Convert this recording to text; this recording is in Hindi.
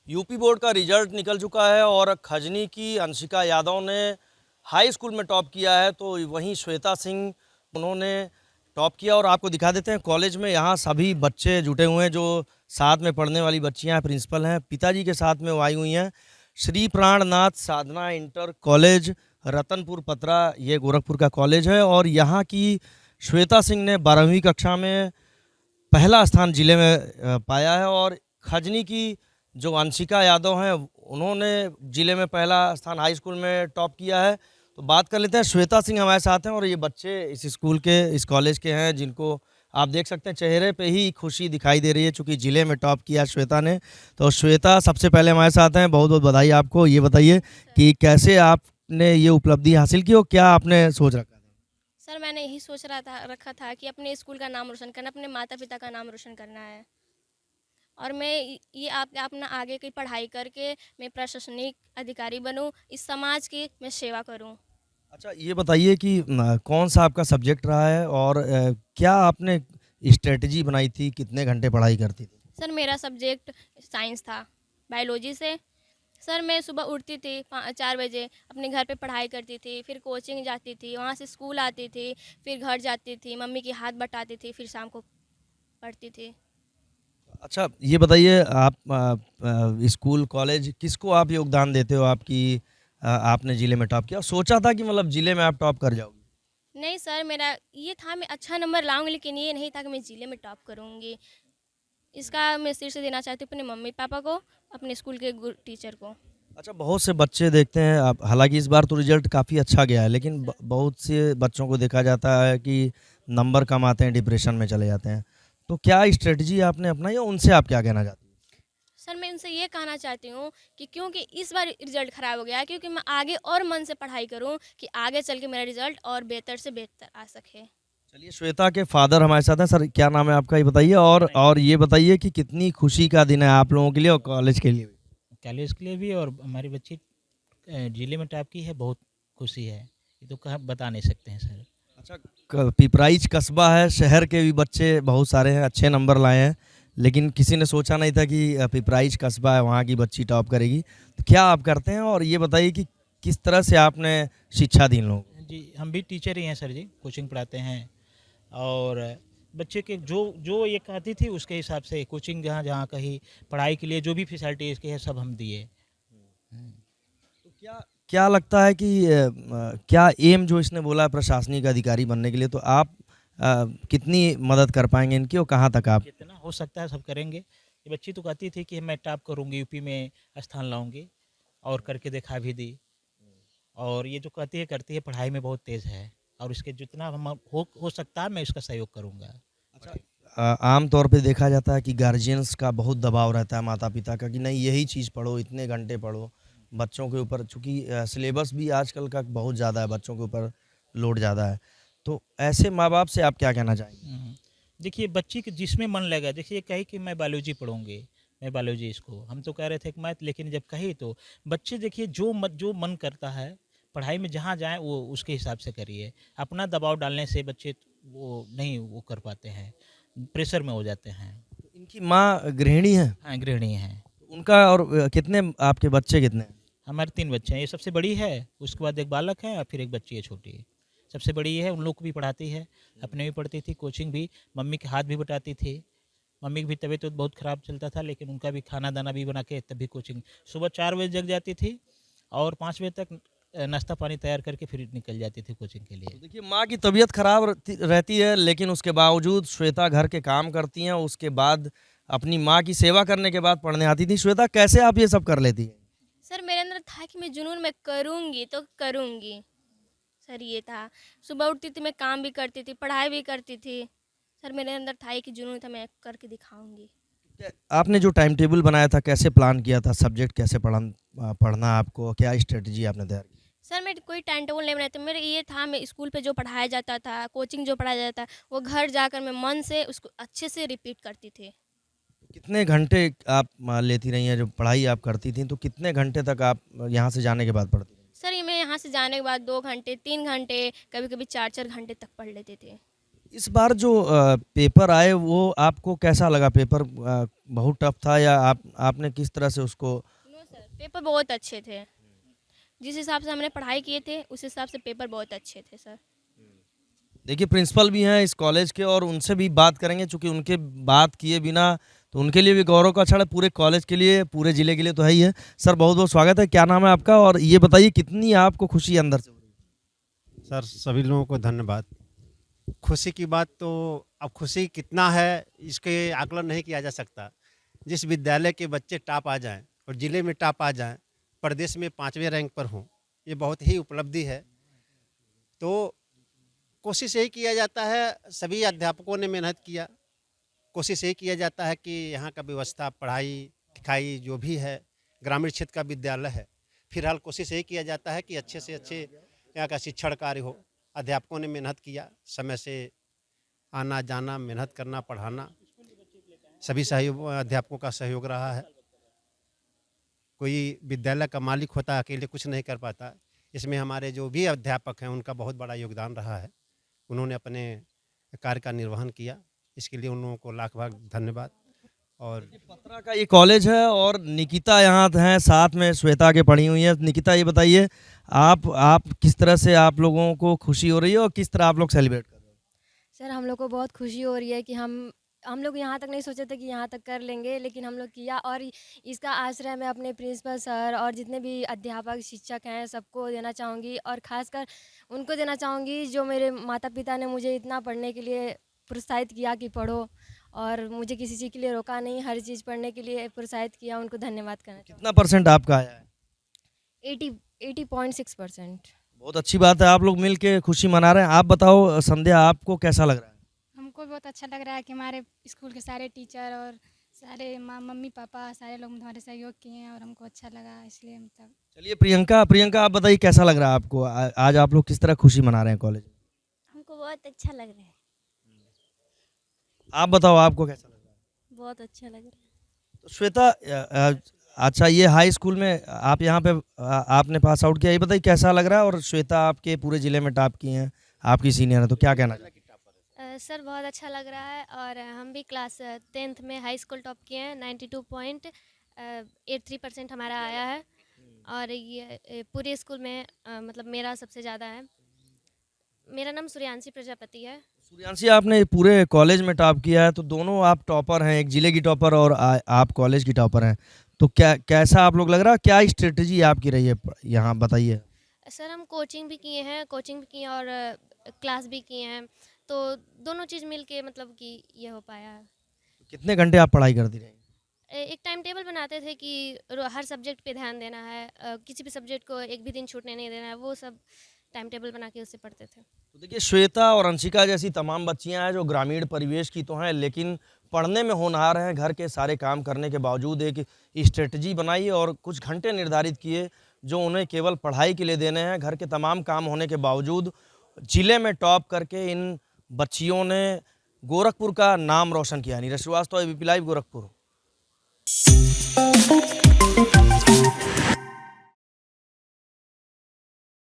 यूपी बोर्ड का रिजल्ट निकल चुका है और खजनी की अंशिका यादव ने हाई स्कूल में टॉप किया है, तो वहीं श्वेता सिंह उन्होंने टॉप किया। और आपको दिखा देते हैं कॉलेज में, यहाँ सभी बच्चे जुटे हुए हैं जो साथ में पढ़ने वाली बच्चियां हैं, प्रिंसिपल हैं, पिताजी के साथ में वो आई हुई हैं। श्री प्राणनाथ साधना इंटर कॉलेज रतनपुर पतरा, ये गोरखपुर का कॉलेज है। और यहाँ की श्वेता सिंह ने 12वीं कक्षा में पहला स्थान जिले में पाया है। और खजनी की जो अंशिका यादव हैं, उन्होंने जिले में पहला स्थान हाई स्कूल में टॉप किया है। तो बात कर लेते हैं, श्वेता सिंह हमारे साथ हैं और ये बच्चे इस स्कूल के, इस कॉलेज के हैं, जिनको आप देख सकते हैं चेहरे पे ही खुशी दिखाई दे रही है, चूँकि जिले में टॉप किया श्वेता ने। तो श्वेता सबसे पहले हमारे साथ हैं, बहुत बहुत बधाई आपको। ये बताइए कि कैसे आपने ये उपलब्धि हासिल की और क्या आपने सोच रखा था? सर मैंने यही सोच रखा था कि अपने स्कूल का नाम रोशन करना, अपने माता पिता का नाम रोशन करना है। और मैं ये आप अपना आगे की पढ़ाई करके मैं प्रशासनिक अधिकारी बनूं, इस समाज की मैं सेवा करूं। अच्छा, ये बताइए कि कौन सा आपका सब्जेक्ट रहा है और क्या आपने स्ट्रेटजी बनाई थी, कितने घंटे पढ़ाई करती थी? सर मेरा सब्जेक्ट साइंस था, बायोलॉजी से। सर मैं सुबह उठती थी 4 बजे, अपने घर पे पढ़ाई करती थी, फिर कोचिंग जाती थी, वहाँ से स्कूल आती थी, फिर घर जाती थी, मम्मी की हाथ बटाती थी, फिर शाम को पढ़ती थी। अच्छा, ये बताइए आप स्कूल, कॉलेज किसको आप योगदान देते हो आपकी आपने ज़िले में टॉप किया? सोचा था कि मतलब ज़िले में आप टॉप कर जाओगी? नहीं सर, मेरा ये था मैं अच्छा नंबर लाऊंगी, लेकिन ये नहीं था कि मैं ज़िले में टॉप करूंगी। इसका मैं सिर से देना चाहती हूँ अपने मम्मी पापा को, अपने स्कूल के टीचर को। अच्छा, बहुत से बच्चे देखते हैं आप, हालाँकि इस बार तो रिज़ल्ट काफ़ी अच्छा गया है, लेकिन ब बहुत से बच्चों को देखा जाता है कि नंबर कम आते हैं, डिप्रेशन में चले जाते हैं। तो क्या स्ट्रैटेजी आपने अपनाई और उनसे आप क्या कहना चाहती हैं? सर मैं उनसे ये कहना चाहती हूँ कि क्योंकि इस बार रिजल्ट ख़राब हो गया है, क्योंकि मैं आगे और मन से पढ़ाई करूँ कि आगे चल के मेरा रिजल्ट और बेहतर से बेहतर आ सके। चलिए, श्वेता के फादर हमारे साथ हैं। सर, क्या नाम है आपका, ये बताइए? और ये बताइए कि कितनी खुशी का दिन है आप लोगों के लिए और कॉलेज के लिए भी? कॉलेज के लिए भी और हमारी बच्ची जिले में टॉप की है, बहुत खुशी है। ये तो कहाँ बता नहीं सकते हैं सर। अच्छा, पिपराइच कस्बा है, शहर के भी बच्चे बहुत सारे हैं, अच्छे नंबर लाए हैं, लेकिन किसी ने सोचा नहीं था कि पिपराइच कस्बा है, वहाँ की बच्ची टॉप करेगी। तो क्या आप करते हैं और ये बताइए कि किस तरह से आपने शिक्षा दी इन लोगों को? जी, हम भी टीचर ही हैं सर जी, कोचिंग पढ़ाते हैं। और बच्चे के जो जो ये कहती थी उसके हिसाब से कोचिंग जहाँ जहाँ कहीं पढ़ाई के लिए जो भी फैसिलिटी इसके है सब हम दिए। तो क्या क्या लगता है कि क्या एम जो इसने बोला है प्रशासनिक अधिकारी बनने के लिए, तो आप कितनी मदद कर पाएंगे इनकी और कहाँ तक आप? जितना हो सकता है सब करेंगे। ये बच्ची तो कहती थी कि मैं टॉप करूँगी, यूपी में स्थान लाऊंगी, और करके दिखा भी दी। और ये जो कहती है करती है, पढ़ाई में बहुत तेज़ है, और इसके जितना हम हो सकता है मैं इसका सहयोग करूँगा। अच्छा, आम तौर पे देखा जाता है कि गार्जियंस का बहुत दबाव रहता है, माता पिता का, कि नहीं यही चीज़ पढ़ो, इतने घंटे पढ़ो बच्चों के ऊपर, चूंकि सिलेबस भी आजकल का बहुत ज़्यादा है, बच्चों के ऊपर लोड ज़्यादा है। तो ऐसे माँ बाप से आप क्या कहना चाहेंगे? देखिए बच्ची के जिसमें मन लगा, देखिए कही कि मैं बायोलॉजी पढ़ूंगी, मैं बायोलॉजी, इसको हम तो कह रहे थे कि मैथ, लेकिन जब कही तो बच्चे देखिए जो मन करता है पढ़ाई में जहाँ जाए वो उसके हिसाब से करिए। अपना दबाव डालने से बच्चे वो नहीं वो कर पाते हैं, प्रेशर में हो जाते हैं। तो इनकी माँ गृहिणी है? हाँ, गृहिणी हैं। उनका और कितने आपके बच्चे कितने हैं? हमारे 3 बच्चे हैं, ये सबसे बड़ी है, उसके बाद एक बालक है और फिर एक बच्ची है छोटी। सबसे बड़ी ये है, उन लोग को भी पढ़ाती है, अपने भी पढ़ती थी, कोचिंग भी, मम्मी के हाथ भी बटाती थी। मम्मी की भी तबीयत तो बहुत ख़राब चलता था, लेकिन उनका भी खाना दाना भी बना के तब भी कोचिंग। सुबह 4 बजे जग जाती थी और 5 बजे तक नाश्ता पानी तैयार करके फिर निकल जाती थी कोचिंग के तो लिए। देखिए, माँ की तबीयत खराब रहती है, लेकिन उसके बावजूद श्वेता घर के काम करती हैं, उसके बाद अपनी माँ की सेवा करने के बाद पढ़ने आती थी। श्वेता, कैसे आप ये सब कर लेती हैं? सर मेरे अंदर था कि मैं जुनून में करूँगी तो करूँगी। सर ये था, सुबह उठती थी, मैं काम भी करती थी, पढ़ाई भी करती थी। सर मेरे अंदर था एक जुनून था, मैं करके दिखाऊंगी। आपने जो टाइम टेबल बनाया था, कैसे प्लान किया था, सब्जेक्ट कैसे पढ़ना आपको, क्या स्ट्रेटजी आपने तैयार की? सर मैं कोई टाइम टेबल नहीं बनाती, मेरे ये था मैं स्कूल पे जो पढ़ाया जाता था, कोचिंग जो पढ़ाया जाता था, वो घर जाकर मैं मन से उसको अच्छे से रिपीट करती थी। कितने घंटे आप लेती रही हैं, जो पढ़ाई आप करती थी, तो कितने घंटे तक आप यहाँ से जाने के बाद पढ़ती थी? सर ये मैं यहाँ से जाने के बाद 2 घंटे, 3 घंटे, कभी कभी 4-4 घंटे तक पढ़ लेते थे। इस बार जो पेपर आए वो आपको कैसा लगा? पेपर बहुत टफ था या आपने किस तरह से उसको? नो सर, पेपर बहुत अच्छे थे। जिस हिसाब से हमने पढ़ाई किए थे उस हिसाब से पेपर बहुत अच्छे थे सर। देखिए प्रिंसिपल भी हैं इस कॉलेज के और उनसे भी बात करेंगे, चूँकि उनके बात किए बिना तो उनके लिए भी गौरव का क्षण है, पूरे कॉलेज के लिए, पूरे ज़िले के लिए तो है ही है। सर बहुत-बहुत स्वागत है, क्या नाम है आपका? और ये बताइए कितनी आपको खुशी अंदर से हो रही है? सर सभी लोगों को धन्यवाद। खुशी की बात तो अब खुशी कितना है इसके आकलन नहीं किया जा सकता। जिस विद्यालय के बच्चे टॉप आ जाएं और ज़िले में टॉप आ जाएं, प्रदेश में 5वें रैंक पर हों, ये बहुत ही उपलब्धि है। तो कोशिश यही किया जाता है, सभी अध्यापकों ने मेहनत किया। कोशिश यही किया जाता है कि यहाँ का व्यवस्था, पढ़ाई लिखाई जो भी है, ग्रामीण क्षेत्र का विद्यालय है, फिलहाल कोशिश यही किया जाता है कि अच्छे से अच्छे यहाँ का शिक्षण कार्य हो। अध्यापकों ने मेहनत किया, समय से आना जाना, मेहनत करना, पढ़ाना, सभी सहयोग अध्यापकों का सहयोग रहा है। कोई विद्यालय का मालिक होता है, अकेले कुछ नहीं कर पाता। इसमें हमारे जो भी अध्यापक हैं उनका बहुत बड़ा योगदान रहा है। उन्होंने अपने कार्य का निर्वहन किया, इसके लिए उन लोगों को लाख लाख धन्यवाद। और पतरा का ये कॉलेज है और निकिता यहाँ हैं साथ में, श्वेता के पढ़ी हुई है। निकिता ये बताइए आप किस तरह से आप लोगों को खुशी हो रही है और किस तरह आप लोग सेलिब्रेट कर रहे हैं? सर हम लोग को बहुत खुशी हो रही है कि हम लोग यहाँ तक नहीं सोचे थे कि यहाँ तक कर लेंगे, लेकिन हम लोग किया। और इसका आश्रय मैं अपने प्रिंसिपल सर और जितने भी अध्यापक शिक्षक हैं सबको देना चाहूँगी, और ख़ासकर उनको देना चाहूँगी जो मेरे माता पिता ने मुझे इतना पढ़ने के लिए प्रोत्साहित किया कि पढ़ो, और मुझे किसी चीज़ के लिए रोका नहीं, हर चीज़ पढ़ने के लिए प्रोत्साहित किया। उनको धन्यवाद करना चाहूँगी। कितना परसेंट आपका आया है? 80.6%। बहुत अच्छी बात है, आप लोग मिल के खुशी मना रहे हैं। आप बताओ संध्या, आपको कैसा लग रहा है? हमको बहुत अच्छा लग रहा है कि हमारे स्कूल के सारे टीचर और सारे मम्मी पापा सारे लोग हमारे सहयोग किए हैं और हमको अच्छा लगा, इसलिए मतलब। चलिए प्रियंका आप बताइए कैसा लग रहा है आपको? आज आप लोग किस तरह खुशी मना रहे हैं कॉलेज में? हमको बहुत अच्छा लग रहा है। आप बताओ आपको कैसा लग रहा है? बहुत अच्छा लग रहा है। तो श्वेता अच्छा ये हाई स्कूल में आप यहाँ पे आपने पास आउट किया, ये बताइए कैसा लग रहा है? और श्वेता आपके पूरे ज़िले में टॉप की हैं, आपकी सीनियर है, तो क्या कहना चाहिए? सर बहुत अच्छा लग रहा है, और हम भी क्लास 10th में हाई स्कूल टॉप किए हैं। 92.83% हमारा आया है, और ये पूरे स्कूल में मतलब मेरा सबसे ज़्यादा है। मेरा नाम सूर्यांशी प्रजापति है। सूर्यांशी आपने पूरे कॉलेज में टॉप किया है, तो दोनों आप टॉपर हैं, एक जिले की टॉपर और आप कॉलेज की टॉपर हैं, तो कैसा आप लोग लग रहा है? क्या स्ट्रेटजी आपकी रही है यहाँ बताइए? सर हम कोचिंग भी किए हैं और क्लास भी किए हैं, तो दोनों चीज़ मिल के मतलब कि ये हो पाया है। कितने घंटे आप पढ़ाई करती रही? एक टाइम टेबल बनाते थे कि हर सब्जेक्ट पे ध्यान देना है, किसी भी सब्जेक्ट को एक भी दिन छूटने नहीं देना है, वो सब टाइम टेबल बना के उससे पढ़ते थे। तो देखिए श्वेता और अंशिका जैसी तमाम बच्चियां हैं जो ग्रामीण परिवेश की तो हैं, लेकिन पढ़ने में होनहार हैं। घर के सारे काम करने के बावजूद एक स्ट्रेटजी बनाई और कुछ घंटे निर्धारित किए जो उन्हें केवल पढ़ाई के लिए देने हैं। घर के तमाम काम होने के बावजूद जिले में टॉप करके इन बच्चियों ने गोरखपुर का नाम रोशन किया। Neeraj Srivastava, ABP Live, Gorakhpur.